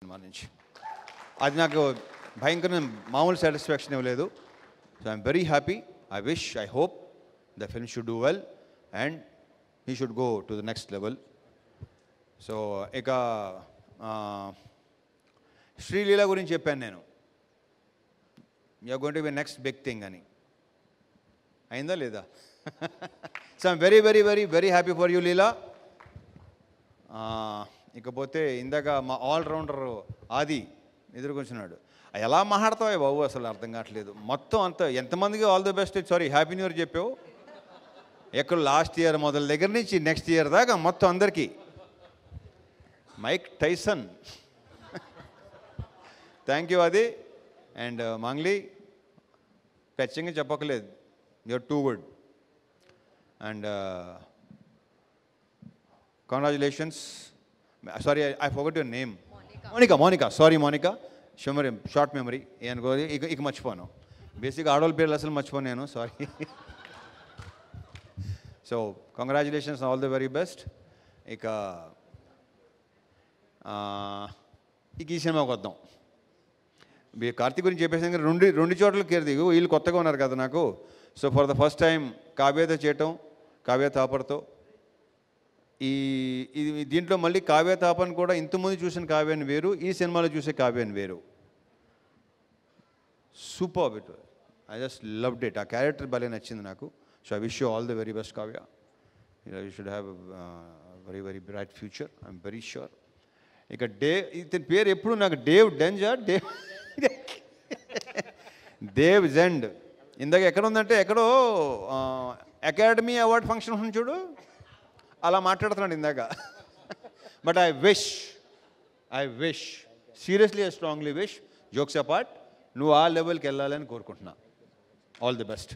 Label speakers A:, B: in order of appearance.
A: Cinema నుంచి అది నాకు భయంకరమైన మామూలు సాటిస్ఫాక్షన్ ఇవ్వలేదు. So I'm very happy. I hope the film should do well and he should go to the next level. So ఇక శ్రీలీల గురించి చెప్పాను నేను, you're going to be next big thing అని. అయిందా లేదా? So I'm very very very very happy for you Leela. ఇకపోతే ఇందాక మా ఆల్రౌండర్ ఆది ఎదురుకొచ్చినాడు. ఎలా మాట్లాడతావే బాబు, అసలు అర్థం కావట్లేదు. మొత్తం అంతా ఎంతమందికి all the best, sorry happy new year చెప్పావు. ఎక్కడ లాస్ట్ ఇయర్ మొదల దగ్గర నుంచి నెక్స్ట్ ఇయర్ దాకా మొత్తం అందరికీ. మైక్ టైసన్, థ్యాంక్ యూ అది. అండ్ మంగ్లీ ఖచ్చితంగా చెప్పక్కలేదు, you're too good. And congratulations. Sorry I forgot your name. Monica. Sorry Monica, short memory అనుకో. ఇక మర్చిపోను. బేసిక్గా ఆడవాళ్ళ పేర్లు అసలు మర్చిపోను నేను, sorry. So congratulations, all the very best. ఇక ఈ సినిమాకి వద్దాం. కార్తీక్ గురించి చెప్పేసి రెండు చోట్ల కేర్ దిగు. వీళ్ళు కొత్తగా ఉన్నారు కదా నాకు. So for the first time కావ్యతో చేయటం, కావ్య తాపర్తో. దీంట్లో మళ్ళీ కావ్య తాపన్ కూడా ఇంతకుముందు చూసిన కావ్యాన్ని వేరు, ఈ సినిమాలో చూసే కావ్యాన్ని వేరు. Super it. I just loved it. ఆ క్యారెక్టర్ భలే నచ్చింది నాకు. So I wish you all the very best Kavya. You should have very very bright future, I'm very sure. ఇక ఇతని పేరు ఎప్పుడు నాకు డేవ్ డెంజా, దేవ్ జెండ్. ఇందాక ఎక్కడ ఉందంటే ఎక్కడో అకాడమీ అవార్డ్ ఫంక్షన్ ఉంది చూడు, అలా మాట్లాడుతున్నాడు ఇందాక. But I wish seriously, I strongly wish, jokes apart, నువ్వు ఆ లెవెల్కి వెళ్ళాలని కోరుకుంటున్నా. All the best.